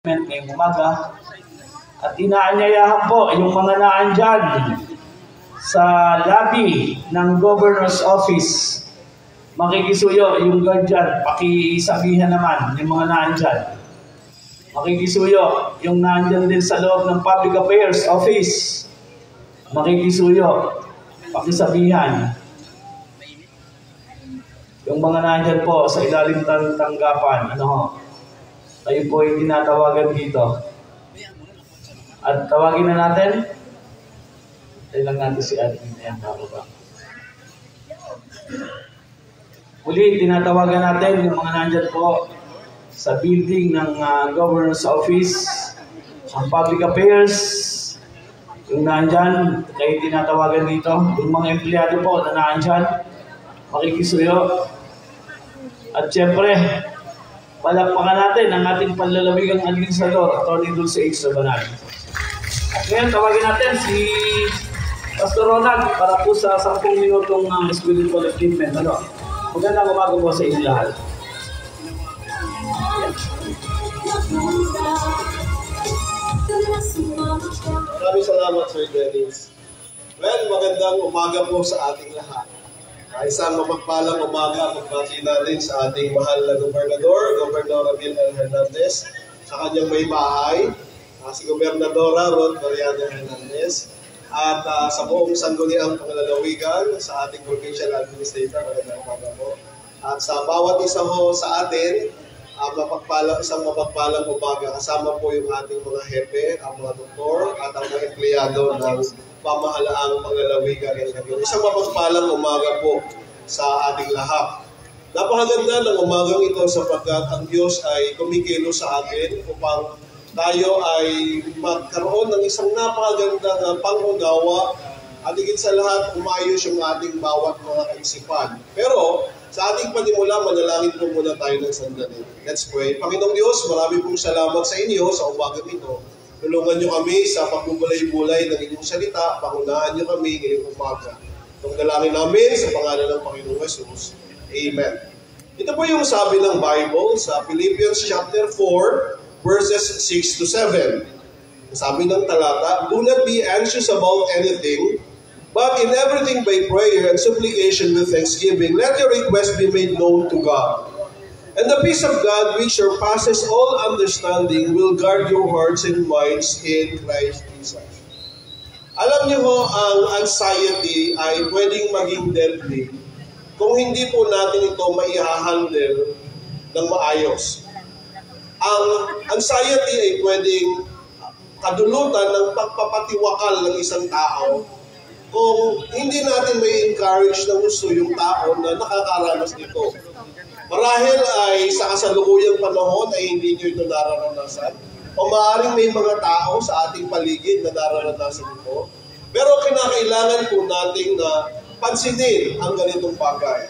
ngayong umaga at inaanyayahan po yung mga naandyan sa lobby ng Governor's Office. Makikisuyo yung guardian, pakisabihan naman yung mga naandyan. Makikisuyo yung naandyan din sa loob ng Public Affairs Office. Makikisuyo, pakisabihan. Yung mga naandyan po sa ilalim ng tanggapan, kayo po ay tinatawagan dito. At tawagin na natin. Tayo lang natin si admin. Ayan, ba? Muli, tinatawagan natin yung mga nandyan po sa building ng Governor's Office, ang Public Affairs, yung nandyan, kayo tinatawagan dito. Yung mga empleyado po na nandyan, makikisuyo. At syempre, palakpakan natin ang ating panlalawigang administrador, Atty. Dulce H. Sabanal. At ngayon, tawagin natin si Pastor Ronald para po sa 10 minutong spiritual achievement. Magandang umaga po sa inyo lahat. Maraming salamat, Sir Dennis. Well, magandang umaga po sa ating lahat. Isang mapagpalang umaga pagbati natin sa ating mahal na Gobernador, Gobernador Abel L. Hernandez, sa kanyang may bahay, si Gobernadora Rod Mariana Hernandez, at sa buong sangguniang panglalawigan, sa ating provincial administrator, magandang umaga po. At sa bawat isa ho sa atin, isang mapagpalang umaga, kasama po yung ating mga hepe, ang mga doktor, at ang mga empleyado ng pamahalaang panglalawigan ng Laguna. Isang mapagpalang umaga po sa ating lahat. Napakaganda ng umagang ito sapagkat ang Diyos ay kumikilos sa atin upang tayo ay magkaroon ng isang napakagandang pangunawa at higit sa lahat umayos yung ating bawat mga kaisipan. Pero sa ating panimula, manalangin po muna tayo ng sandali. Let's pray. Panginoong Diyos, marami pong salamat sa inyo sa umagang ito. Tulungan niyo kami sa pagbubulay-bulay ng inyong salita. Pangunahan niyo kami ngayong umaga. Itong dalangin namin sa pangalan ng Panginoong Jesus. Amen. Ito po yung sabi ng Bible sa Philippians chapter 4, verses 6 to 7. Sabi ng talata, "Do not be anxious about anything, but in everything by prayer and supplication with thanksgiving, let your requests be made known to God. And the peace of God, which surpasses all understanding, will guard your hearts and minds in Christ Jesus." Alam niyo ho, ang anxiety ay pwedeng maging deadly kung hindi po natin ito maihahandle ng maayos. Ang anxiety ay pwedeng kadulutan ng pagpapatiwakal ng isang tao kung hindi natin may encourage na gusto yung tao na nakakaranas nito. Marahil ay sa kasalukuyang panahon ay hindi nyo ito nararanasan. O maaaring may mga tao sa ating paligid na nararanasan ito. Pero kinakailangan po natin na pansinin ang ganitong bagay.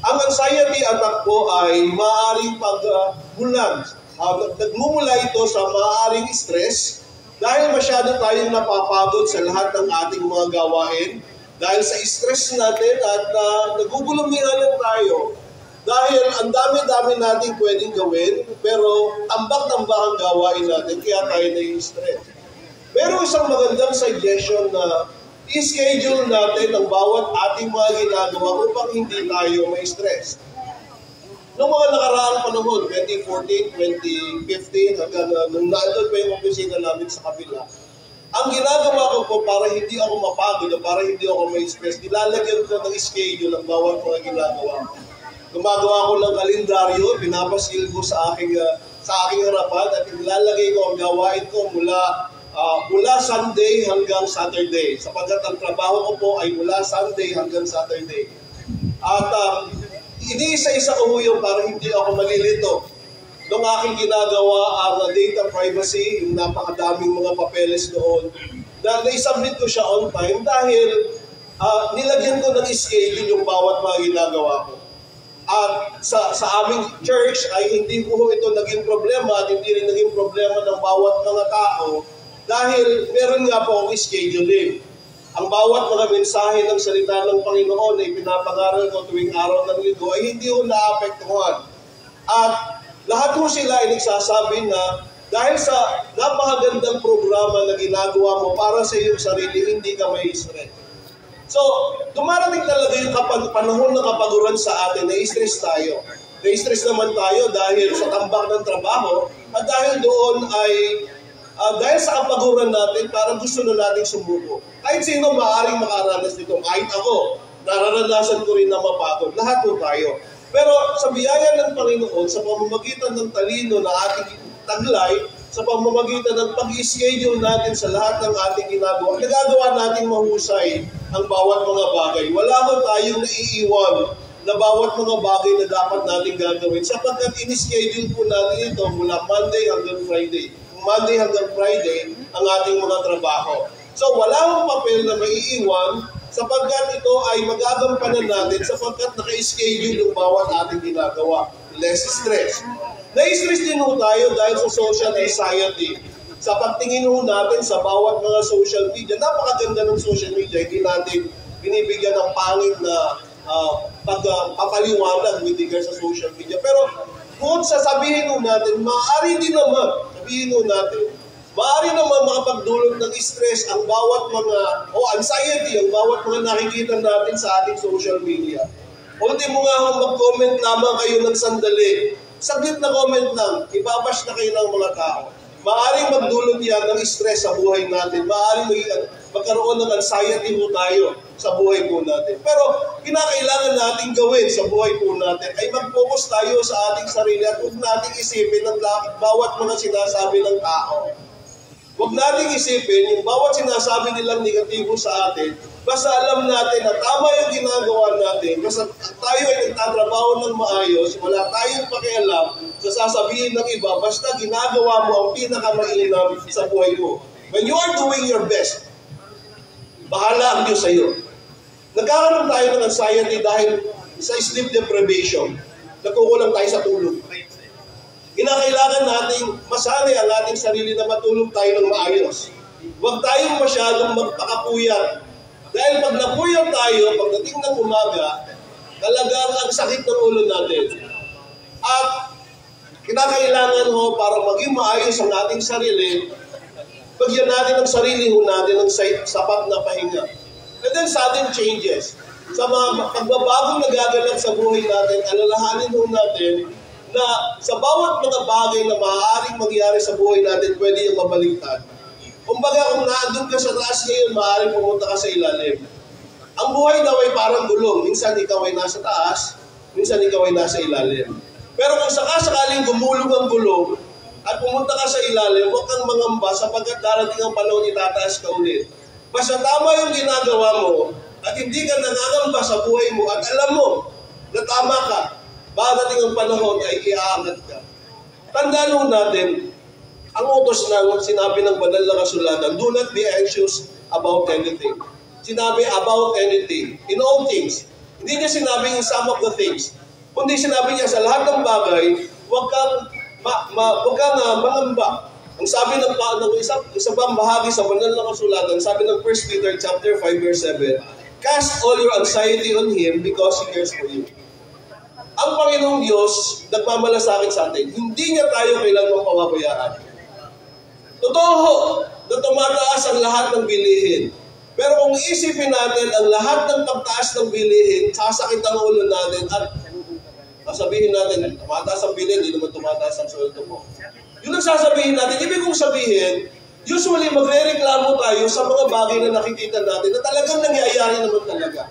Ang anxiety attack po ay maaaring pagmulan. Nagmumula ito sa maaaring stress dahil masyado tayong napapagod sa lahat ng ating mga gawain. Dahil sa stress natin at nagugulumihanan tayo. Dahil ang dami-dami natin pwedeng gawin, pero tambak-tambak ang gawain natin, kaya tayo na-stress. Pero isang magandang suggestion na i-schedule natin ang bawat ating mga ginagawa upang hindi tayo ma-stress. Noong mga nakaraang panahon, 2014, 2015, hanggang nung naandun pa yung opisina namin sa kabila, ang ginagawa ko po para hindi ako mapagod o para hindi ako ma-stress, nilalagyan ko ng schedule ang bawat mga ginagawa ko. Gumagawa ko ng kalendaryo, pinapasil ko sa aking harapan at nilalagay ko ang gawain ko mula Sunday hanggang Saturday. Sapagkat ang trabaho ko po ay mula Sunday hanggang Saturday. At iniisa-isa ko yung para hindi ako malilito. Nung aking ginagawa ang data privacy, yung napakadaming mga papeles doon, na-submit ko siya on time dahil nilagyan ko ng schedule yung bawat mga ginagawa ko. At sa aming church ay hindi po ito naging problema at hindi rin naging problema ng bawat mga tao dahil meron nga po akong scheduling. Ang bawat mga mensahe ng salita ng Panginoon na ipinapangaral ko tuwing araw ng linggo ay hindi ko naapektuhan. At lahat po sila ay nagsasabi na dahil sa napakagandang programa na ginagawa mo para sa iyong sarili, hindi ka may stress. So, dumarating talaga yung panahon ng kapaguran sa atin, na-stress tayo. Na-stress naman tayo dahil sa tambak ng trabaho at dahil doon ay dahil sa kapaguran natin, parang gusto na natin sumuko. Kahit sino maaaring makaranas nito. Kahit ako, nararanasan ko rin na mapagod. Lahat po tayo. Pero sa biyaya ng Panginoon, sa pamamagitan ng talino na ating taglay, sa pamamagitan ng pag-i-schedule natin sa lahat ng ating ginagawa, nagagawa natin mahusay ang bawat mga bagay. Wala ko tayong naiiwan na bawat mga bagay na dapat natin gagawin sapagkat in-schedule po natin ito mula Monday hanggang Friday. Monday hanggang Friday ang ating mga trabaho. So wala akong papel na maiiwan sapagkat ito ay magagampanan natin sapagkat naka-schedule yung bawat ating ginagawa. Less stress. Na-stress din ho tayo dahil sa social anxiety. Sa pagtingin ho natin sa bawat mga social media, napakaganda ng social media, hindi natin binibigyan ng pangit na pagpapaliwanag with regard sa social media. Pero kung sasabihin ho natin, maaari din naman, maaari naman makapagdulot ng stress ang bawat mga, anxiety, ang bawat mga nakikita natin sa ating social media. Kung di mo nga mag-comment lamang kayo ng sandali, saglit na comment lang, ibabash na kayo ng mga tao. Maaaring magdulot yan ng stress sa buhay natin. Maaaring magkaroon ng anxiety po tayo sa buhay po natin. Pero kinakailangan natin gawin sa buhay po natin ay mag-focus tayo sa ating sarili at huwag nating isipin ang bawat mga sinasabi ng tao. Huwag nating isipin yung bawat sinasabi nilang negatibo sa atin, basta alam natin na tama yung ginagawa natin, basta tayo ay nagtatrabaho ng maayos, wala tayong pakialam sa sasabihin ng iba, basta ginagawa mo ang pinakamainam sa buhay mo. When you are doing your best, bahala ang Diyos sa iyo. Nagkakaroon tayo ng anxiety dahil sa sleep deprivation. Nagkukulang tayo sa tulog. Kinakailangan nating masanay ang ating sarili na matulog tayo ng maayos. Huwag tayong masyadong magpakapuyat. Dahil pag napuyat tayo, pagdating ng umaga, talagang ang sakit ng ulo natin. At kinakailangan ho para maging maayos ang ating sarili, bagyan natin ang sarili ho natin ng sapat na pahinga. And then sudden changes. Sa mga pagbabagong nagaganap sa buhay natin, alalahanin ho natin na sa bawat mga bagay na maaaring mangyari sa buhay natin, pwede yung mabaliktad. Kumbaga, kung naandun ka sa taas ngayon, maaaring pumunta ka sa ilalim. Ang buhay daw ay parang gulong. Minsan ikaw ay nasa taas, minsan ikaw ay nasa ilalim. Pero kung sakasakaling gumulong ang gulong at pumunta ka sa ilalim, huwag kang mangamba sapagkat darating ang panahon itataas ka ulit. Basta tama yung ginagawa mo at hindi ka nangangamba sa buhay mo at alam mo na tama ka, darating ang panahon ay iaangat ka. Tandaan mo natin, ang utos ng sinabi ng banal na kasulatan, do not be anxious about anything. Sinabi about anything. In all things. Hindi niya sinabing some of the things. Kundi sinabi niya sa lahat ng bagay, huwag kang mangamba. Ang sabi ng isa pang bahagi sa banal na kasulatan, sabi ng 1 Peter chapter 5 verse 7, cast all your anxiety on Him because He cares for you. Ang Panginoong Diyos, nagmamalasakit sa atin, hindi niya tayo kailangang pababayaan. Totoo na tumataas ang lahat ng bilihin. Pero kung isipin natin ang lahat ng pagtaas ng bilihin, sasakit ang ulo natin at sabihin natin, tumataas ang bilihin, hindi naman tumataas ang sweldo mo. Yun ang sasabihin natin. Ibig kong sabihin, usually magre-reklamo tayo sa mga bagay na nakikita natin na talagang nangyayari naman talaga.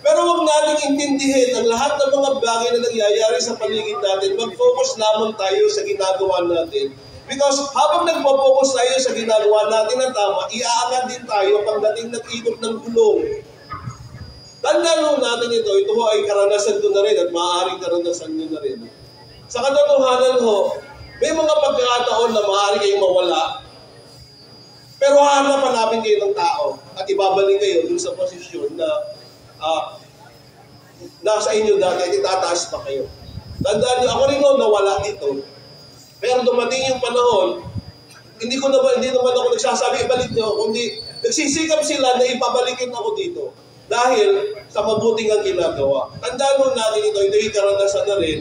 Pero huwag nating intindihin ang lahat ng mga bagay na nangyayari sa paligid natin. Mag-focus lamang tayo sa ginagawa natin. Because habang nagpo-focus tayo sa ginagawa natin na tama, iaangat din tayo pagdating nag-ikot ng gulong. Tandaan natin ito ay karanasan ko na rin at maaaring karanasan nyo na rin. Sa katotohanan ho, may mga pagkakataon na maaari kayong mawala, pero hahanap-hanapin kayo ng tao at ibabalik kayo dun sa posisyon na nasa inyo dati at itataas pa kayo. Tandaan nyo, ako rin nawala dito. Pero dumating yung panahon, hindi naman ako nagsasabi, ibalik nyo, kundi nagsisikap sila na ipabalikin ako dito. Dahil sa mabuting ang ginagawa. Tandaan mo natin ito ay karanasan na rin,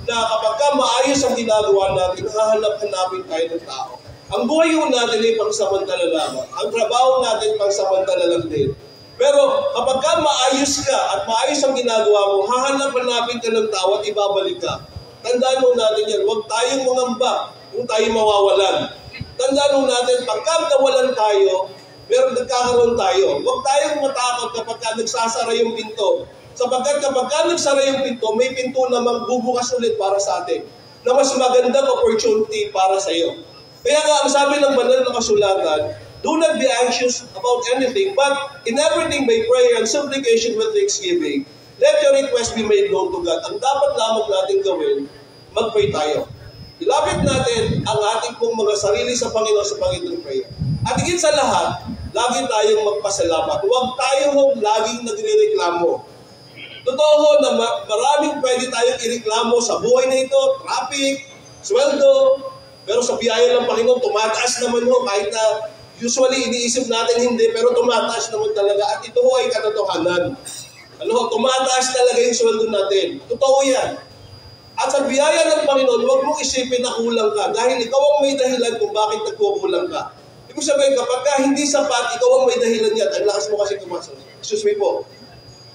na kapag maayos ang ginagawa natin, hahanap-hanapin tayo ng tao. Ang buhay ho natin ay pangsamantala lamang. Ang trabaho natin pangsamantala lang din. Pero kapag ka maayos ka at maayos ang ginagawa mo, hahanap-hanapin ka ng tao at ibabalik ka. Tandaan mo natin yan, huwag tayong mangamba kung tayo mawawalan. Tandaan mo natin, pagka nawalan tayo, meron nagkakaroon tayo. Huwag tayong matakot kapag ka nagsasara yung pinto. Sapagkat kapag ka nagsara yung pinto, may pinto namang bubukas ulit para sa atin na mas magandang opportunity para sa iyo. Kaya nga, ang sabi ng banal na kasulatan, do not be anxious about anything, but in everything by prayer and supplication with thanksgiving, let your request be made known to God. Ang dapat lamang natin gawin, mag-pray tayo. Ilapit natin ang ating pong mga sarili sa Panginoon sa Panginoon prayer. At higit sa lahat, lagi tayong magpasalamat. Huwag tayong laging nagre-reklamo. Totoo ho na maraming pwede tayong ireklamo sa buhay na ito, traffic, sweldo, pero sa biyaya ng Panginoon, tumataas naman ho kahit na usually iniisip natin hindi, pero tumataas naman talaga. At ito ho ay katotohanan. Tumataas talaga yung sweldo natin. Totoo yan. At sa biyaya ng Panginoon, huwag mong isipin na kulang ka dahil ikaw ang may dahilan kung bakit nagkukulang ka. Ibig sabihin, kapag ka hindi sapat, ikaw ang may dahilan yan. Ang lakas mo kasi gumastos. Excuse me po.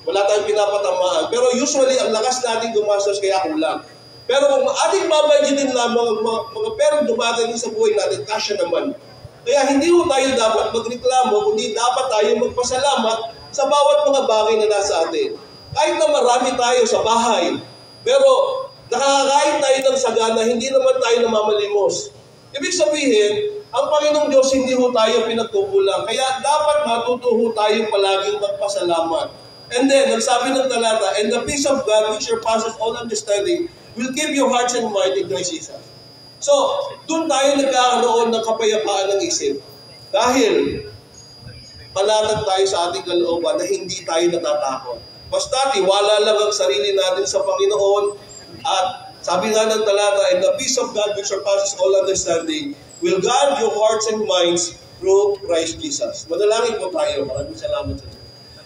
Wala tayong pinapatamaan. Pero usually, ang lakas natin gumastos kaya kulang. Pero kung ating babudgetin lamang ang mga perang dumadating sa buhay natin, kasya naman. Kaya hindi ho tayo dapat magreklamo, kundi dapat tayo magpasalamat sa bawat mga bagay na nasa atin. Kahit na marami tayo sa bahay, pero nakakakain tayo ng sagana, hindi naman tayo namamalimos. Ibig sabihin, ang Panginoong Diyos hindi ho tayo pinagkukulang. Kaya dapat matuto ho tayo palaging magpasalamat. And then, nagsabi ng talata, and the peace of God, which surpasses all understanding, will keep your hearts and mind in Christ Jesus. So, doon tayo nagkakaroon ng kapayapaan ng isip. Dahil, palatag tayo sa ating kalooban na hindi tayo natatakot. Basta, tiwala lang ang sarili natin sa Panginoon. At sabi nga ng talata, and the peace of God which surpasses all understanding will guard your hearts and minds through Christ Jesus. Manalangin po tayo. Maraming salamat sa Diyos.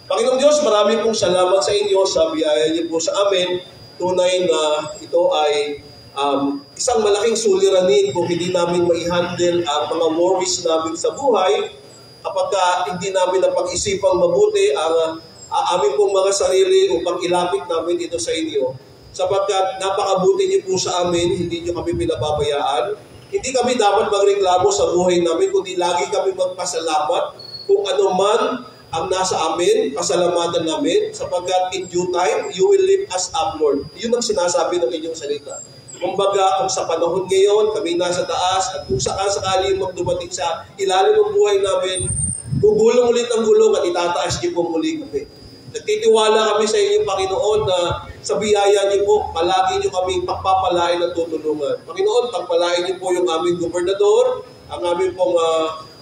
Panginoong Diyos, marami pong salamat sa inyo sa biyaya niyo po sa amin. Tunay na ito ay isang malaking suliranin kung hindi namin mai-handle ang mga worries namin sa buhay kapag hindi namin napag-isipang mabuti ang aming pong mga sarili upang ilapit namin ito sa inyo. Sapagkat napakabuti niyo po sa amin, hindi niyo kami pinababayaan. Hindi kami dapat magreklamo sa buhay namin, kundi lagi kami magpasalamat kung ano man ang nasa amin, pasalamatan namin, sapagkat in due time, you will lift us up, Lord. Yun ang sinasabi ng inyong salita. Kumbaga, kung sa panahon ngayon, kami nasa taas, at kung sakali magdumating sa ilalim ng buhay namin, gugulong ulit ang gulong at itataas niyo po muli kami. Nagtitiwala kami sa inyong Panginoon na sa biyaya niyo po, palagi niyo kaming pagpapalain at tutulungan. Panginoon, pagpalain niyo po yung aming gobernador, ang aming pong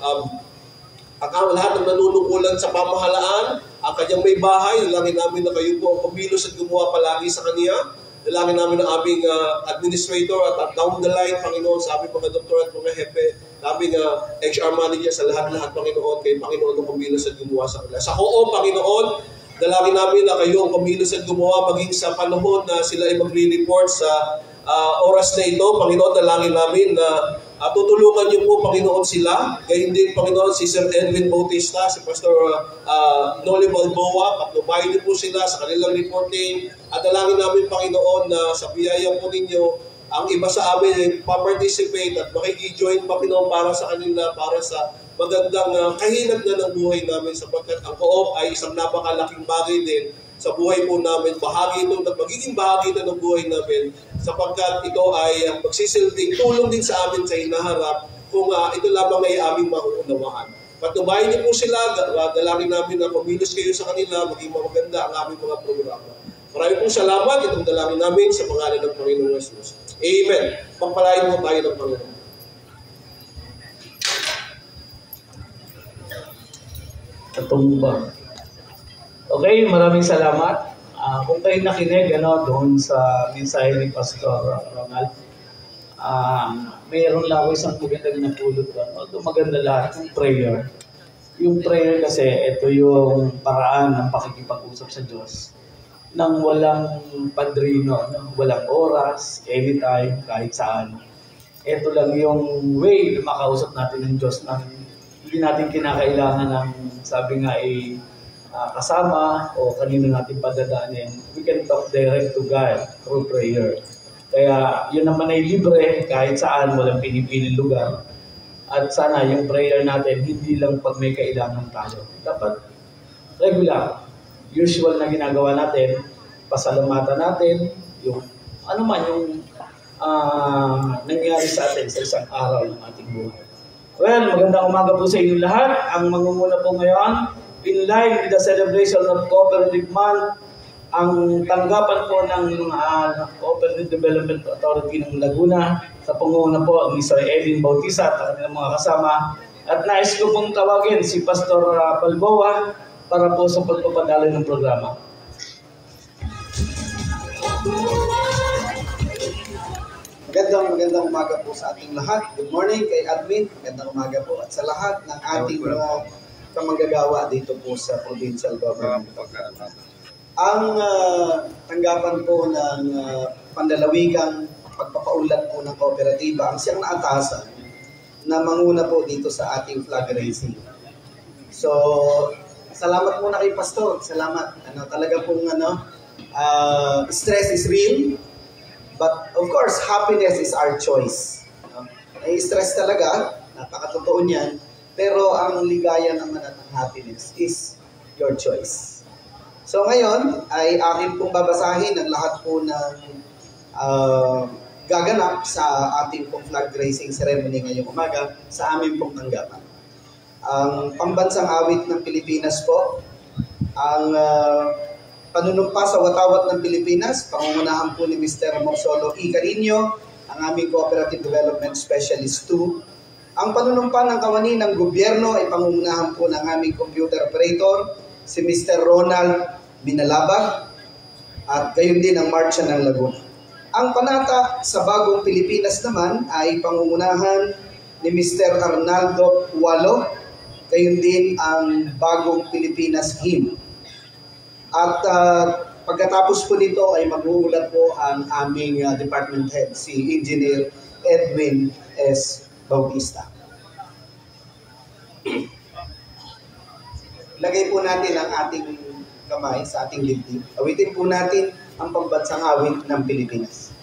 ang lahat ng nanunungkulan sa pamahalaan, ang kanyang may bahay, dalangin namin na kayo po kumilos at gumawa palagi sa kanya. Dalangin namin ang aming administrator at down the line, Panginoon, sa aming mga doktor at mga hepe, aming HR manager sa lahat-lahat, Panginoon, kay Panginoon na kumilos at gumawa sa kanila. Sa Coop, Panginoon, dalangin namin na kayo ang kumilos at gumawa maging sa panahon na sila ay magre-report sa oras na ito. Panginoon, dalangin namin na tutulungan niyo po, Panginoon, sila. Gayun din, Panginoon, si Sir Edwin Bautista, si Pastor Noli Balboa, patnubayan niyo po sila sa kanilang reporting. At dalangin namin, Panginoon, na sa biyaya po ninyo, ang iba sa amin ay pa-participate at makiki-join, Panginoon, para sa kanila, para sa magandang kahinat na ng buhay namin, sapagkat ang Coop ay isang napakalaking bagay din sa buhay po namin. Bahagi ito, magiging bahagi ito ng buhay namin, sapagkat ito ay magsisilbing tulong din sa amin sa hinaharap kung ito lamang ay aming mauunawaan. Patnubayan niyo po sila, dalangin namin na kumilos kayo sa kanila, maging maganda ang aming mga programa. Maraming pong salamat, itong dalangin namin sa pangalan ng Panginoong Jesus. Amen. Pagpalain mo tayo ng Panginoon. Katumba. Okay, maraming salamat. Kung kayo nakinig doon sa mensahe ni Pastor Ronald, mayroon lang ako isang magandang napulot doon. Although maganda lahat yung prayer. Yung prayer kasi, ito yung paraan ng pakikipag-usap sa Diyos nang walang padrino, walang oras, anytime, kahit saan. ito lang yung way na makausap natin ng Diyos nang hindi natin kinakailangan ng, sabi nga kasama o kanino natin padadaanin. We can talk direct to God through prayer. Kaya yun naman ay libre kahit saan, walang pinipiling lugar. At sana yung prayer natin, hindi lang pag may kailangan tayo. Dapat regular, usual na ginagawa natin, pasalamatan natin, yung ano man yung nangyari sa atin sa isang araw ng ating buhay. Well, magandang umaga po sa inyo lahat. Ang mangunguna po ngayon, in line with the celebration of Cooperative Month, ang tanggapan po ng Cooperative Development Authority ng Laguna sa pangunguna po ni Sir Edwin Bautista at kanilang mga kasama. At nais ko pong tawagin si Pastor Balboa para po sa pagpapadaloy ng programa. Magandang umaga po sa ating lahat. Good morning kay Admin. Magandang umaga po at sa lahat ng ating mga kamanggagawa dito po sa provincial government. Ang tanggapan po ng pandalawigang pagpapaunlad po ng kooperatiba ang siyang naatasan na manguna po dito sa ating flag raising. So, salamat muna kay Pastor. Salamat. Talaga pong stress is real. But of course, happiness is our choice. Stress talaga, napakatotoo niyan. Pero ang ligaya naman at ang happiness is your choice. So ngayon ay akin pong babasahin ang lahat po ng gaganap sa ating pong flag raising ceremony ngayong umaga sa aming pong tanggapan. Ang pambansang awit ng Pilipinas po, ang panunumpa sa watawat ng Pilipinas, pangungunahan po ni Mr. Morsolo E. Carino, ang aming Cooperative Development Specialist 2. Ang panunumpa ng kawani ng gobyerno ay pangungunahan po ng aming computer operator, si Mr. Ronald Binalabag, at gayon din ang Marcha ng Laguna. Ang panata sa Bagong Pilipinas naman ay pangungunahan ni Mr. Arnaldo Walo, gayon din ang Bagong Pilipinas Hymn. At pagkatapos po nito ay mag-uulat po ang aming department head, si Engineer Edwin S. Bautista. Lagay po natin ang ating kamay sa ating dibdib. Awitin po natin ang pambansang awit ng Pilipinas.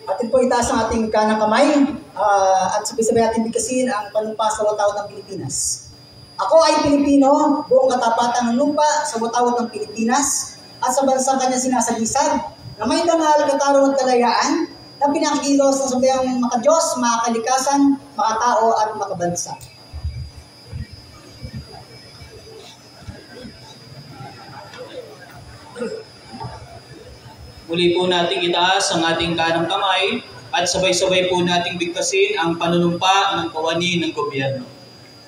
Atin po itaas ang ating kanang kamay at sabay-sabay ating bigkasin ang panumpa sa watawat ng Pilipinas. Ako ay Pilipino, buong katapatan ng lupa sa watawat ng Pilipinas at sa bansang kanya sinasagisag na may dangal, katarungan at kalayaan na pinakikilos ng sabayang makadiyos, makakalikasan, makatao at makabansa. Muli po nating itaas ang ating kanang kamay at sabay-sabay po nating bigkasin ang panunumpa ng kawani ng gobyerno.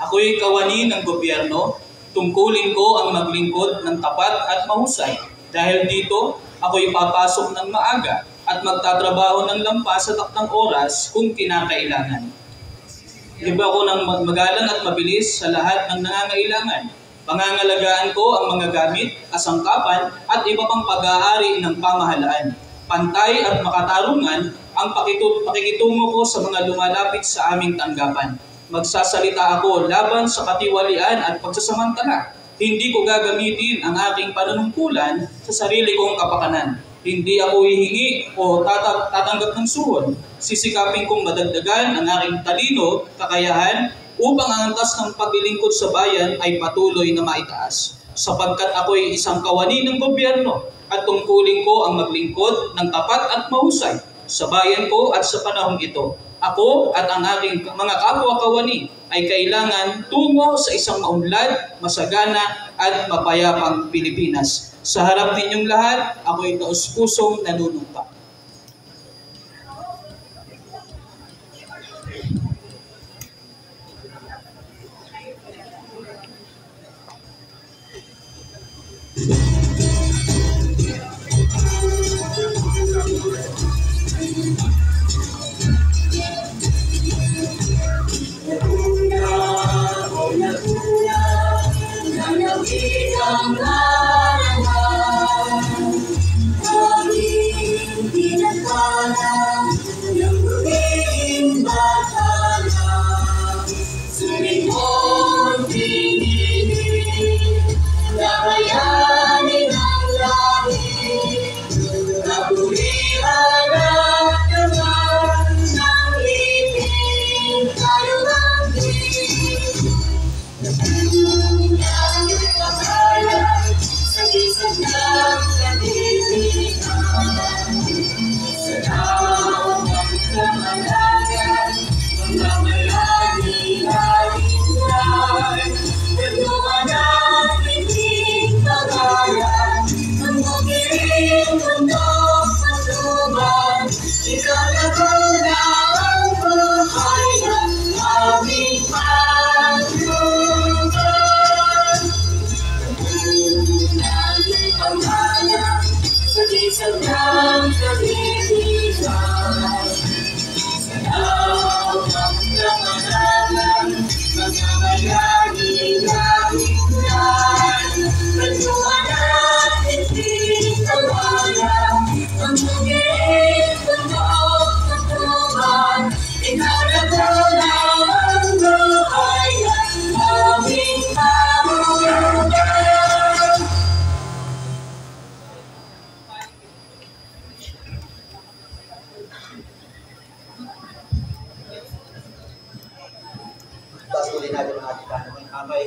Ako'y kawani ng gobyerno, tungkulin ko ang maglingkod ng tapat at mahusay. Dahil dito, ako'y papasok ng maaga at magtatrabaho ng lampas sa taktang oras kung kinakailangan. Liba ko ng magalang at mabilis sa lahat ng nangangailangan. Pangangalagaan ko ang mga gamit, kasangkapan at iba pang pag-aari ng pamahalaan. pantay at makatarungan ang pakikitungo ko sa mga lumalapit sa aming tanggapan. Magsasalita ako laban sa katiwalian at pagsasamantala. Hindi ko gagamitin ang aking panunungkulan sa sarili kong kapakanan. Hindi ako hihingi o tatanggap ng suhol. Sisikapin kong madagdagan ang aking talino, kakayahan, upang ang antas ng paglilingkod sa bayan ay patuloy na maitaas. Sapagkat ako'y isang kawani ng gobyerno at tungkulin ko ang maglingkod ng tapat at mahusay sa bayan ko at sa panahong ito. Ako at ang aking mga kapwa-kawani ay kailangan tungo sa isang maunlad, masagana at mapayapang Pilipinas. Sa harap ninyong lahat, ako'y taus-pusong nanunumpa.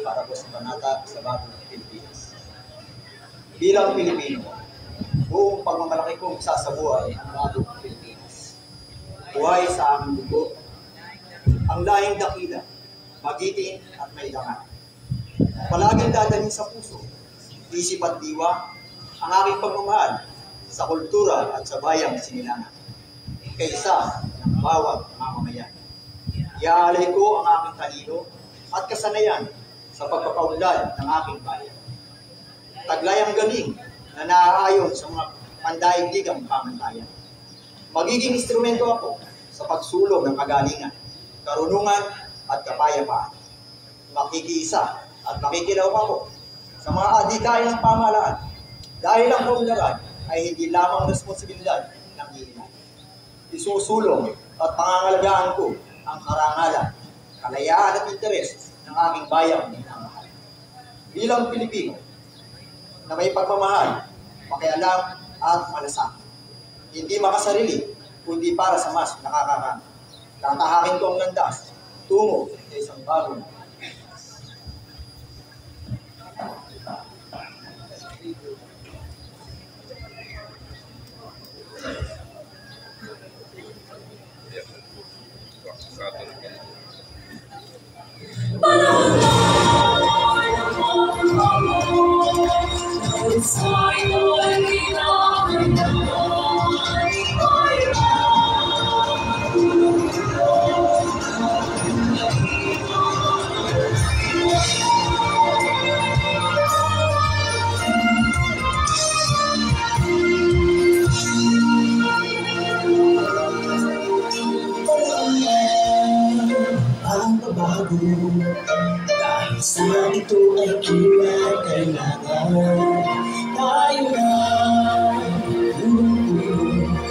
Para po sa panata sa bagong Pilipinas. Bilang Pilipino, buong pagmamalaki kong sasabuhay ang bagong Pilipinas. Buhay sa aming dugo, ang lahing dakila, magiting at may dangal. Palaging dadalhin sa puso, isip at diwa, ang aking pagmamahal sa kultura at sa bayang sinilangan. Kaysa ng bawat mamamayan. Iaalay ko ang aking talino at kasanayan sa pagpapaunlad ng aking bayan. Taglay ang galing na naaayon sa mga pandaigdigang pamantayan. Magiging instrumento ako sa pagsulong ng kagalingan, karunungan at kapayapaan. Makikiisa at makikilaw ako sa mga adhikain ng pamahalaan dahil ang kaunlaran ay hindi lamang responsibilidad ng ilan. Isusulong at pangangalagaan ko ang karangalan, kalayaan at interes ng aking bayang minamahal. Bilang Pilipino na may pagmamahal, pakialam at malasakit. Hindi makasarili, kundi para sa mas nakakarami. Tatahakin ko ang landas tungo sa isang bagong dahil sa ito ay kinakailangan tayo na lumutin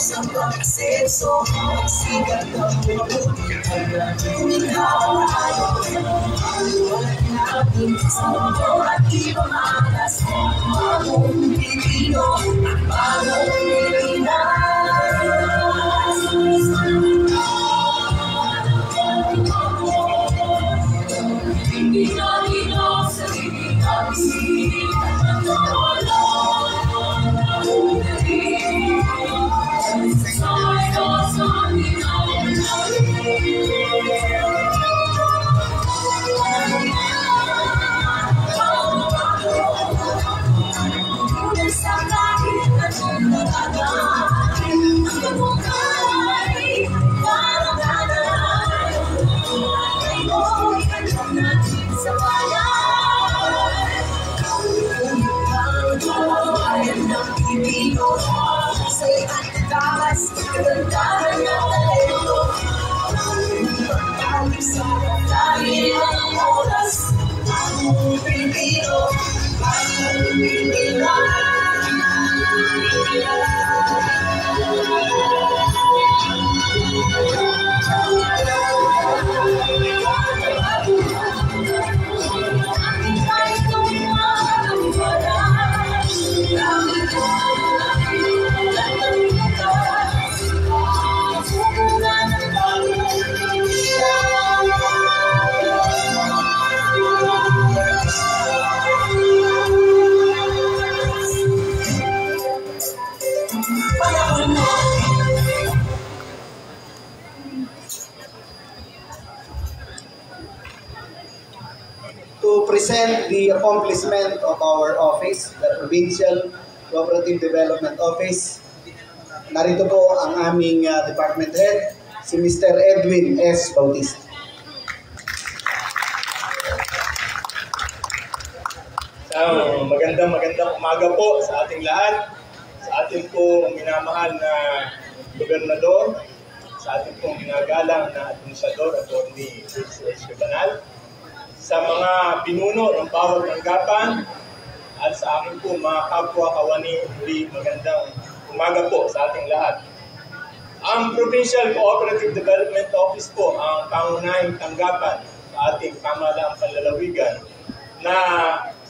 Sa pagkasenso, sigat ng mabuti Umihaw natin sa mundo at ipamalas Bagong Pilipino at bagong Pilipinas Pinagino sa ibig-abisig at natawala Say at taas, kagandahan ng talento Pagkalik sa dahil ng oras Bagong Pilipino, bagong Pilipinas To present the accomplishment of our office, the Provincial Cooperative Development Office, narito po ang aming department head, si Mr. Edwin S. Bautista. Magandang umaga po sa ating lahat, sa ating pong minamahal na gobernador, sa ating pong ginagalang na administrador, Atty. H.C. Banal, sa mga pinuno ng bawat tanggapan, at sa aking po mga kapwa kawani, muli magandang umaga po sa ating lahat. Ang Provincial Cooperative Development Office po ang pangunahing tanggapan sa ating pamahalaang panlalawigan na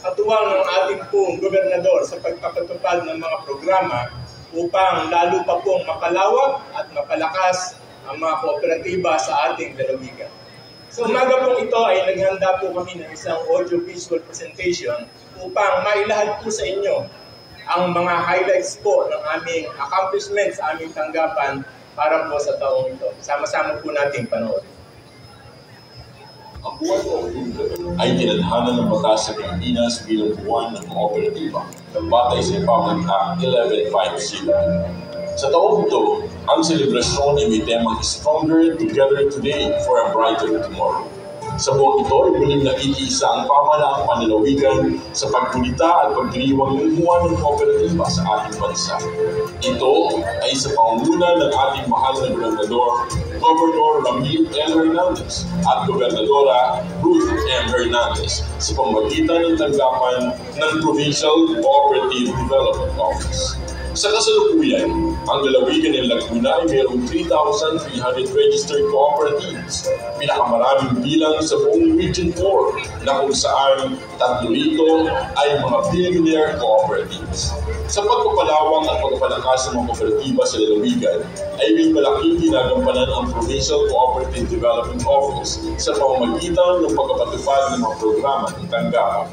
katuwang ng ating pong gobernador sa pagpapatupad ng mga programa upang lalo pa pong mapalawak at mapalakas ang mga kooperatiba sa ating lalawigan. Sa umaga pong ito ay naghanda po kami ng isang audio-visual presentation upang mailahad po sa inyo ang mga highlights po ng aming accomplishments sa aming tanggapan para po sa taong ito. Sama-sama po natin panoorin. Ang buwan ng Oktubre ay tinadhana ng batas sa Pilipinas bilang buwan ng kooperatiba ng batay sa Republic Act 11502. Sa taong ito, ang selebrasyon ay may temang Stronger Together Today for a Brighter Tomorrow. Sa buwan ito ay muling nakikiisa ang pamahalaang panlalawigan sa pagkulita at pagdiriwang ng buwan ng kooperatiba sa ating bansa. Ito ay sa pangunguna ng ating mahal na gobernador, Governor Ramil L. Hernandez at Gobernadora Ruth M. Hernandez sa pamamagitan ng tanggapan ng Provincial Cooperative Development Office. Sa kasalukuyan, ang lalawigan ng Laguna ay mayroong 3,300 registered cooperatives, pinakamaraming bilang sa buong Region 4 na kung saan 3 rito ay mga billionaire cooperatives. Sa pagpapalawang at pagpapalakas ng mga kooperatiba sa lalawigan, ay may malaking ginagampanan ang Provincial Cooperative Development Office sa pamamagitan ng pagpapatupad ng mga programa ng tanggapan.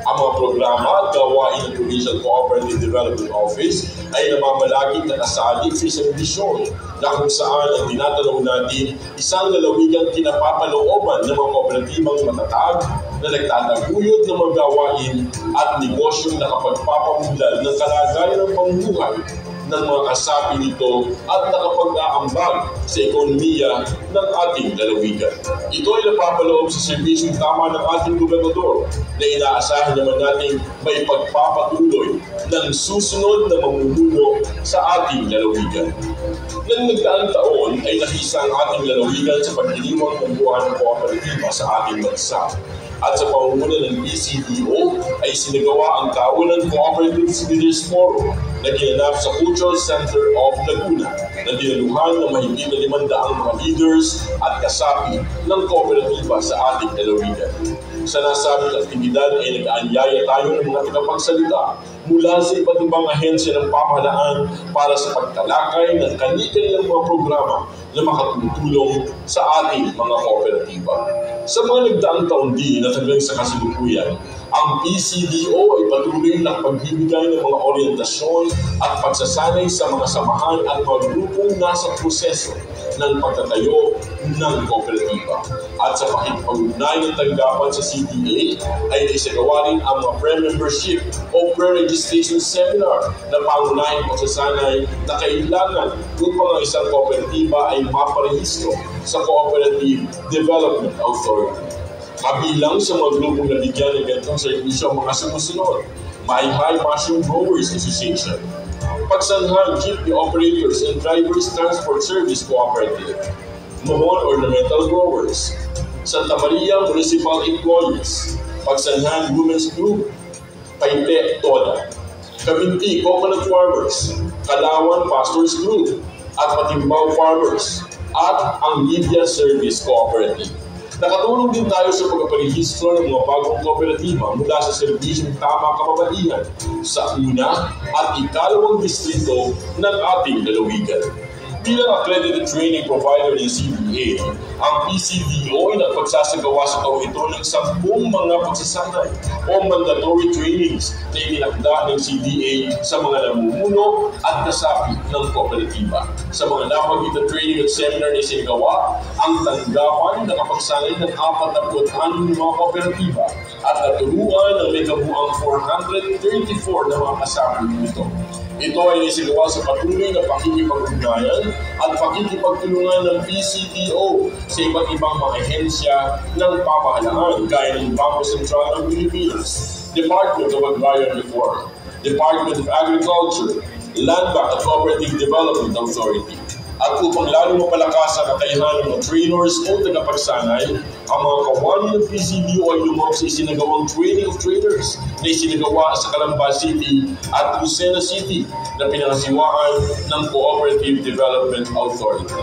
Ang mga programa at gawain ng Provincial Cooperative Development Office ay namamalaging nakasalig sa isang bisyon na kung saan ang tinatanaw natin isang lalawigang kinapapalooban ng mga kooperatibang matatag na nagtataguyod ng mga gawain at negosyong nakapagpapamunlad ng kalagayan ng pamumuhay ng mga kasapi nito at nakapag-aambag sa ekonomiya ng ating lalawigan. Ito ay napapaloob sa serbisyong tama ng ating gobernador na inaasahan naman natin may pagpapatuloy ng susunod na mamumuno sa ating lalawigan. Nang nagdaang taon ay nakisa ang ating lalawigan sa pagdiriwang ng buwan ng kooperatiba sa ating bansa. At sa pamumuno ng PCDO ay sinagawa ang Kawalan Cooperative Leaders Forum na ginanap sa Cultural Center of Laguna na dinaluhan ng mahigit na 500 mga leaders at kasapi ng kooperatiba sa ating lalawigan. Sa nasabing aktibidad ay nag-aanyaya tayo ng mga tagapagsalita mula sa iba't ibang ahensya ng pamahalaan para sa pagtalakay ng kani-kanilang mga programa na makatutulong sa ating mga kooperatiba. Sa mga nagdaang taon din at hanggang sa kasalukuyan, ang PCDO ay patuloy na pagbibigay ng mga orientasyon at pagsasanay sa mga samahan at mga grupong nasa proseso ng pagtatayo ng kooperatiba. At sa pakikipag-ugnay ng tanggapan sa CDA ay naisagawa rin ang mga pre-membership o pre-registration seminar na pangunahing pagsasanay na kailangan upang ang isang kooperatiba ay maparehistro sa Cooperative Development Authority. Kabilang sa mga grupong nabigyan ng ganitong servisyo ang mga sumusunod: Maayhay Mushroom Growers Association, Pagsanhan Jeepney Operators and Drivers Transport Service Cooperative, Mohon Ornamental Growers, Santa Maria Municipal Employees, Pagsanhan Women's Group, Paite Toda, Kabinti Coconut Farmers, Kalawan Pastors Group, at Patimbao Farmers, at ang Media Service Cooperative. Nakatulong din tayo sa pagpaparehistro ng mga bagong kooperatiba mula sa serbisyong tama kababaihan sa una at ikalawang distrito ng ating lalawigan. Bilang accredited training provider ng CDA, ang PCDO ay nagpagsasagawa sa taong ito ng 10 mga pagsasanay o mandatory trainings na itinakda ng CDA sa mga namumuno at kasapi ng kooperatiba. Sa mga napagitang training at seminar na isinagawa, ang tanggapan na nakapagsanay ng 46 mga kooperatiba at naturuan ng may kabuang 434 na mga kasapi nito. Ito ay isinagawa sa patuloy na pakikipag-ugnayan at pakikipagtulungan ng PCDO sa iba't ibang mga ahensya ng pamahalaan gaya ng Bangko Sentral ng Pilipinas, Department of Agrarian Reform, Department of Agriculture, Land Bank at Cooperative Development Authority. At upang lalo mapalakas ang kakayahan ng mga trainers o tagapagsanay, ang mga kawani ng PCDO ay lumahok sa isinagawang training of trainers na isinagawa sa Calamba City at Lucena City na pinangasiwaan ng Cooperative Development Authority.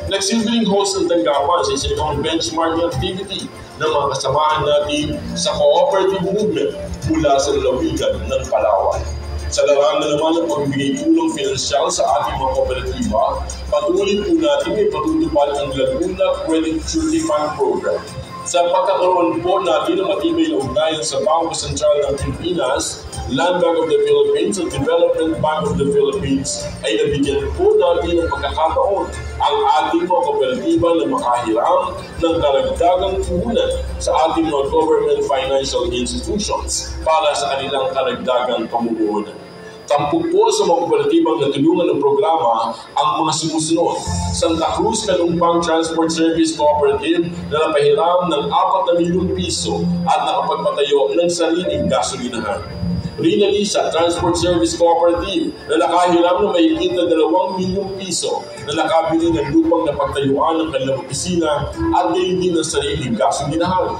Nagsilbing host ng tanggapan sa isinagawang benchmarking activity ng mga kasamahan natin sa cooperative movement mula sa lalawigan ng Palawan. Sa larangan na naman ng pagbibigay tulong pinansyal sa ating mga kooperatiba, patuloy po natin ay patutupad ang Laguna Credit Surety Fund Program. Sa pagkakaroon po natin ng matibay na ugnayan sa Bangko Sentral ng Pilipinas, Land Bank of the Philippines at Development Bank of the Philippines, ay nabigyan po natin ng pagkakataon ang ating mga kooperatiba na makahiram ng karagdagang puhunan sa ating mga government financial institutions para sa kanilang karagdagang pamumuhunan. Tampok po sa mga kooperatibang natulungan ng programa ang mga sumusunod: Santa Cruz Kalumpang Transport Service Cooperative na napahiram ng 4 milyong piso at nakapagpatayo ng sariling gasolinahan. Rinalisa Transport Service Cooperative na nakahiram ng mahigit na 2 milyong piso na nakabili ng lupang na pagtayuan ng kanilang opisina at gayon din ng sariling gasolinahan.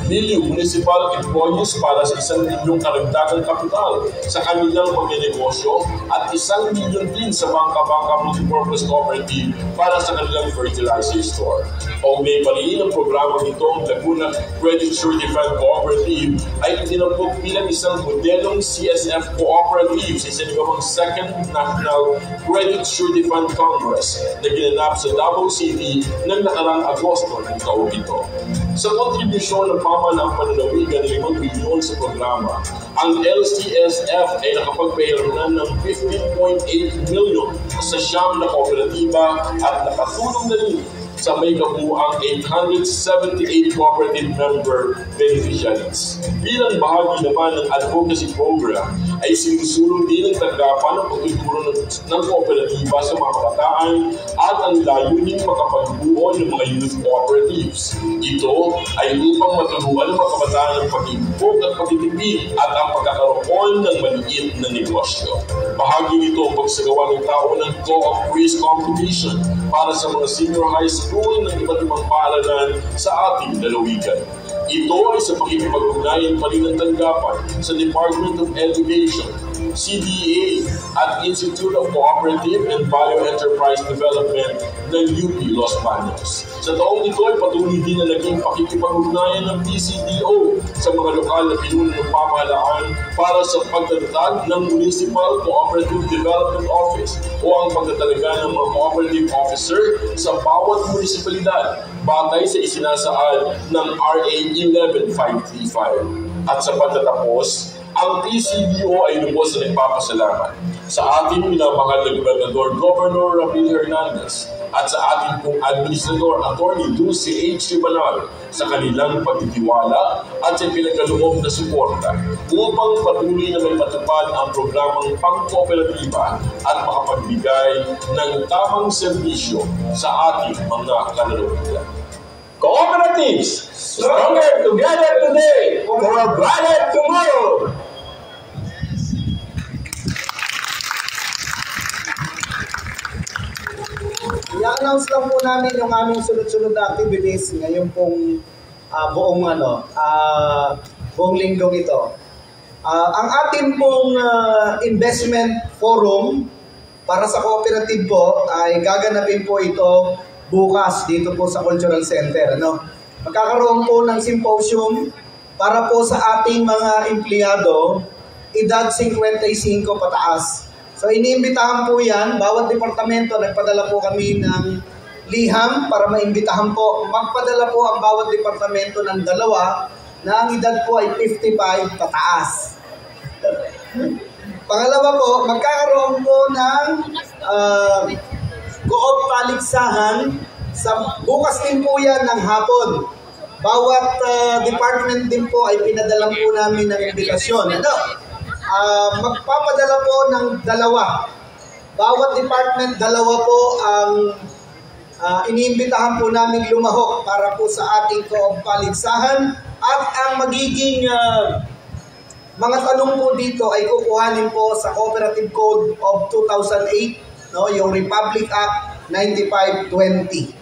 Milyo Municipal Employees para sa 1 milyong karagdagang kapital sa kanilang magnegosyo at 1 milyon din sa Bangka-Bangka Multipurpose Cooperative para sa kanilang fertilizer store. Paugnay pa rin ang programa nitong Laguna Credit Surety Fund Cooperative ay itinampok bilang isang modelong CSF Cooperative sa isinagawang 2nd National Credit Surety Fund Congress na ginanap sa Davao City ng nakarang Agosto ng taong ito. Sa kontribusyon ng pamahalang pananawigan ng 5 milyon sa programa, ang LCSF ay nakapagpahiram ng 15.8 milyon sa 9 na kooperatiba at nakatulong na rin sa may kabuang 878 cooperative member beneficiaries. Bilang bahagi naman ng advocacy program, ay sinusulong din ng tanggapan ng pagtuturo ng kooperatiba sa mga kabataan at ang layuning makapagbuo ng mga youth cooperatives. Ito ay upang maturuan ng mga kabataan ng pag-imbog at pagtitipid at ang pagkakaroon ng maliit na negosyo. Bahagi nito ang pagsagawa ng tao ng co-op quiz competition para sa mga senior high school ng iba't ibang paaralan sa ating lalawigan. Ito ay sa pakikipag-ugnayan pa rin ng tanggapan sa Department of Education, CDA at Institute of Cooperative and Bioenterprise Development ng UP Los Baños. Sa taong ito ay patuloy din na naging pakikipag-ugnayan ng PCDO sa mga lokal na pinuno ng pamahalaan para sa pagtatatag ng Municipal Cooperative Development Office o ang pagtatalaga ng mga cooperative officer sa bawat munisipalidad batay sa isinasaad ng RA 11535. At sa pagtatapos, ang PCDO ay lubos na nagpapasalamat sa ating minamahal na Gobernador Governor Ramil Hernandez at sa ating pong Administrador Attorney Dulce H. Banal sa kanilang pagtitiwala at sa pinagkaloob na suporta upang patuloy na may matupad ang programang pang-kooperatiba at makapagbigay ng tamang serbisyo sa ating mga kalalawigan. Cooperatives, stronger together today for a brighter tomorrow! I-announce lang po namin yung aming sunod-sunod na activities ngayon pong buong linggong ito. Ang ating pong investment forum para sa cooperative po ay gaganapin po ito bukas dito po sa Cultural Center. Magkakaroon po ng symposium para po sa ating mga empleyado, edad 55 pataas. So iniimbitahan po yan, bawat departamento nagpadala po kami ng liham para maimbitahan po. Magpadala po ang bawat departamento ng 2 na ang edad po ay 55 pataas. Pangalawa po, magkakaroon po ng co-op paligsahan sa bukas din po yan ng hapon. Bawat department din po ay pinadalang po namin ng imbitasyon. Magpapadala po ng 2. Bawat department 2 po ang iniimbitahan po namin lumahok para po sa ating co-op paligsahan at ang magiging mga tanong po dito ay kukuhanin po sa Cooperative Code of 2008, yung Republic Act 9520.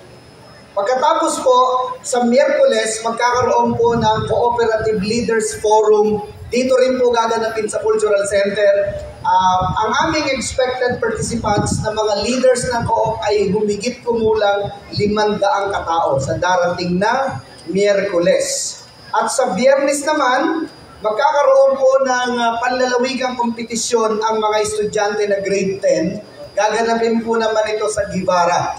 Pagkatapos po, sa Miyerkules, magkakaroon po ng Cooperative Leaders Forum. Dito rin po gaganapin sa Cultural Center. Ang aming expected participants na mga leaders ng co-op ay humigit kumulang 500 katao sa darating na Miyerkules. At sa Biyernes naman, magkakaroon po ng panlalawigang kompetisyon ang mga estudyante na grade 10. Gaganapin po naman ito sa Guevara.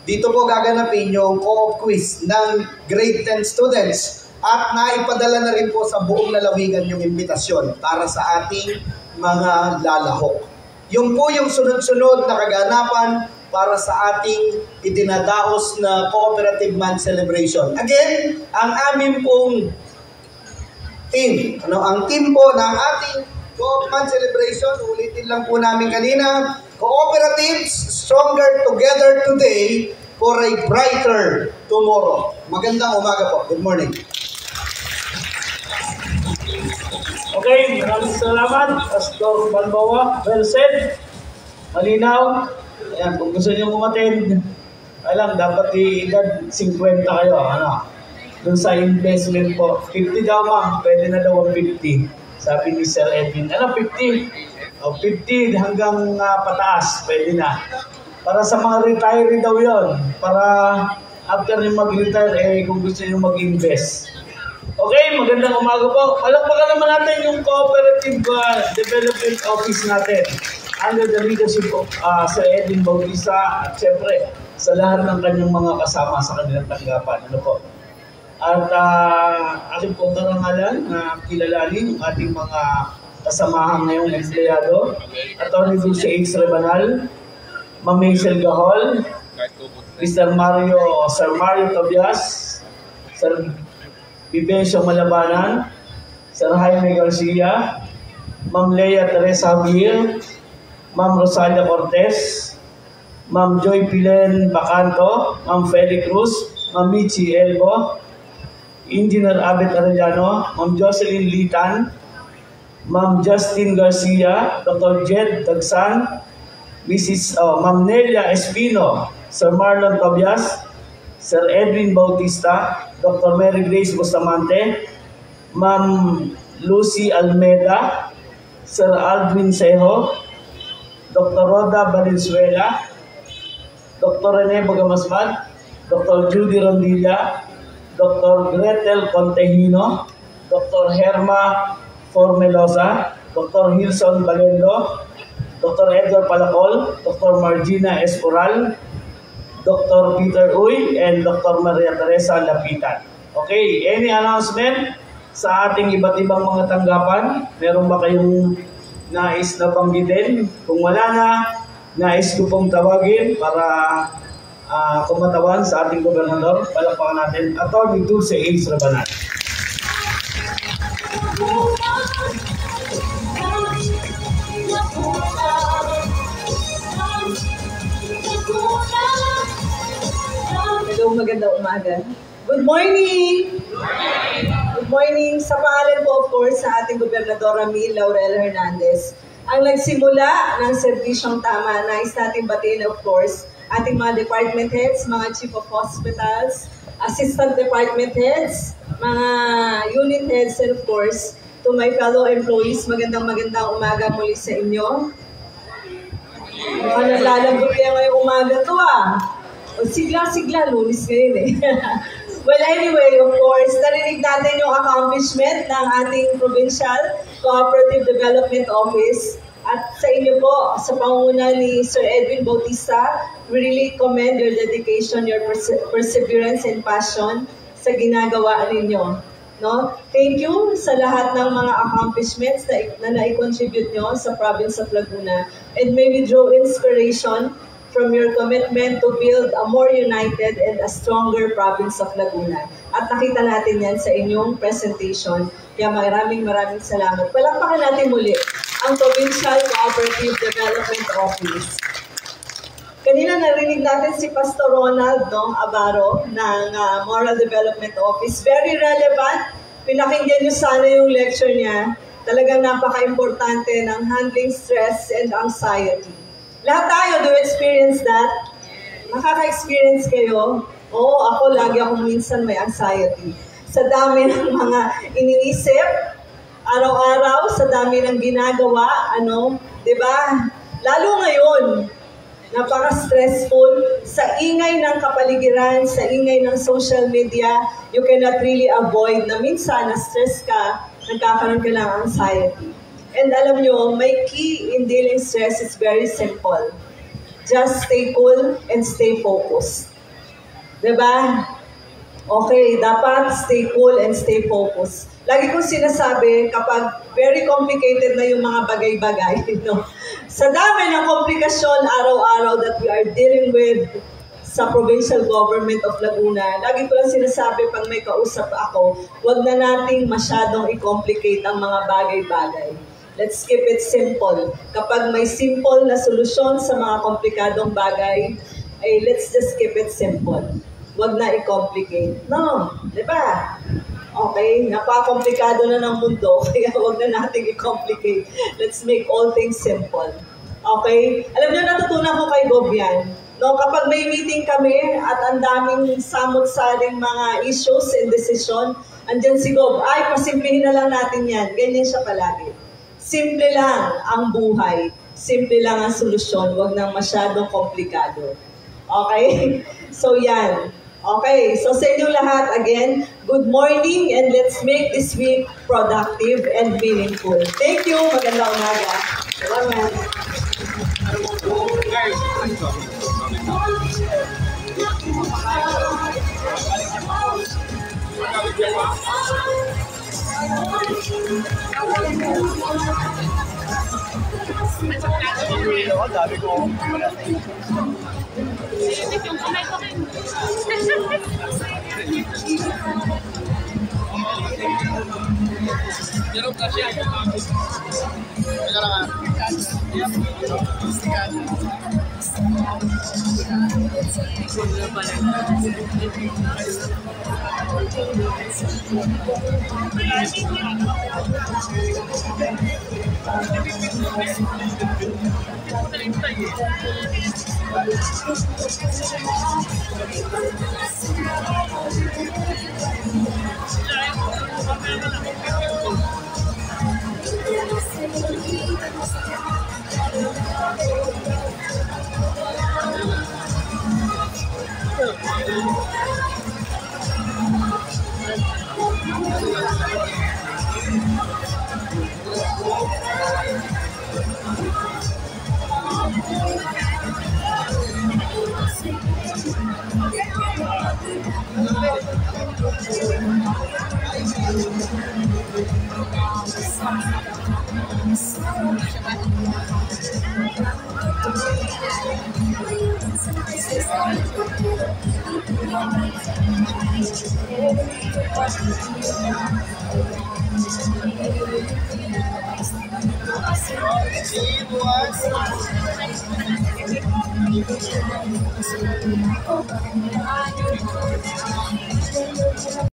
Dito po gaganapin yung co-op quiz ng grade 10 students at naipadala na rin po sa buong lalawigan yung imbitasyon para sa ating mga lalahok. Yung po yung sunod-sunod na kaganapan para sa ating idinadaos na Cooperative Month Celebration. Again, ang amin pong team, ang team po ng ating Co-op Month Celebration, ulitin lang po namin kanina, Cooperatives Stronger Together Today for a Brighter Tomorrow. Magandang umaga po. Good morning. Okay, maraming salamat, Pastor Balboa. Well said. Malinaw. Ayan, kung gusto niyo umattend, alam, dapat i-edad 50 kayo. Doon sa investment po. 50 daw ma'am, pwede na daw 50. Sabi ni Sir Edwin, 50? O 50 hanggang pataas, pwede na. Para sa mga retiree daw yon. Para after nyo mag-retire, kung gusto nyo mag-invest. Okay, magandang umaga po. Palakpakan naman natin yung Cooperative Development Office natin under the leadership of Sir Edwin Bautista at syempre sa lahat ng kanyang mga kasama sa kanilang tanggapan. At aking pong karangalan na kilalanin yung ating mga kasamahan ngayong empleyado. Attorney Dulce H. Banal, Ma'am Hazel Gahol, Sir Mario Tabias, Sir Vivencio Malabanan, Sir Jaime Garcia, Ma'am Lea Teresa Javier, Ma'am Rosalia Cortez, Ma'am Joy Pilen Bacanto, Ma'am Feli Cruz, Ma'am Michi Elbo, Engineer Abet Arellano, Ma'am Jocelyn Litan, Ma'am Justin Garcia, Dr. Jed Dagsan, Ma'am Nelia Espino, Sir Marlon Tobias, Sir Edwin Bautista, Dr. Mary Grace Bustamante, Ma'am Lucy Almeida, Sir Aldwin Sejo, Dr. Roda Valenzuela, Dr. Rene Bagamasmad, Dr. Judy Rondilla, Dr. Gretel Contehino, Dr. Herma Formelosa, Dr. Hilson Balendo, Dr. Edgar Palacol, Dr. Margina Esporal, Dr. Peter Uy, and Dr. Maria Teresa Lapitan. Okay, any announcement sa ating iba't ibang mga tanggapan? Meron ba kayong nais na banggitin? Kung wala na, nais ko pong tawagin para kumatawan sa ating gobernador. Palakpakan natin, Atty. Dulce Ace Rabanal. Hello, magandang umaga. Good morning! Good morning! Sa pangalan po, of course, sa ating Gobernador Ramil Laurel Hernandez. Ang nagsimula ng serbisyong tama, nais natin batiin, of course, ating mga department heads, mga chief of hospitals, assistant department heads, mga unit heads, and of course, to my fellow employees, magandang umaga muli sa inyo. Mukhang nalalambot kayo ngayong umaga to O sigla, lunis ngayon eh. Well, anyway, of course, narinig natin yung accomplishment ng ating Provincial Cooperative Development Office. At sa inyo po, sa pangunguna ni Sir Edwin Bautista, we really commend your dedication, your perseverance and passion sa ginagawa ninyo. No? Thank you sa lahat ng mga accomplishments na nai-contribute nyo sa province of Laguna. And may we draw inspiration from your commitment to build a more united and a stronger province of Laguna. At nakita natin yan sa inyong presentation. Kaya maraming salamat. Palakpakan natin muli ang Provincial Cooperative Development Office. Kanina narinig natin si Pastor Ronald Abaro ng Moral Development Office. Very relevant. Pinakinggan niyo sana yung lecture niya. Talagang napaka-importante ng handling stress and anxiety. Lahat tayo do experience that. Nakaka-experience kayo. Oo, ako lagi akong minsan may anxiety. Sa dami ng mga iniisip, araw-araw, sa dami ng ginagawa, di ba? Lalo ngayon, napaka-stressful, sa ingay ng kapaligiran, sa ingay ng social media, you cannot really avoid na minsan na-stress ka, nagkakaroon ka ng anxiety. And alam nyo, my key in dealing stress is very simple. Just stay cool and stay focused. Diba? Okay, dapat stay cool and stay focused. Lagi kong sinasabi, kapag very complicated na yung mga bagay-bagay, sa dami ng komplikasyon araw-araw that we are dealing with sa provincial government of Laguna, lagi ko lang sinasabi pag may kausap ako, huwag na nating masyadong i-complicate ang mga bagay-bagay. Let's keep it simple. Kapag may simple na solusyon sa mga komplikadong bagay, let's just keep it simple. Huwag na i-complicate. No, di ba? Okay, napaka-komplikado na ng mundo, kaya huwag na natin i-complicate. Let's make all things simple. Okay? Alam niyo, natutunan ko kay Gobian. No, kapag may meeting kami at ang daming samot-saring mga issues and decision, andyan si Gob, pasimplihin na lang natin yan. Ganyan siya palagi. Simple lang ang buhay. Simple lang ang solusyon. Huwag nang masyadong komplikado. Okay? So yan. Okay. So sa inyong lahat, again, good morning and let's make this week productive and meaningful. Thank you. Magandang umaga. Salamat.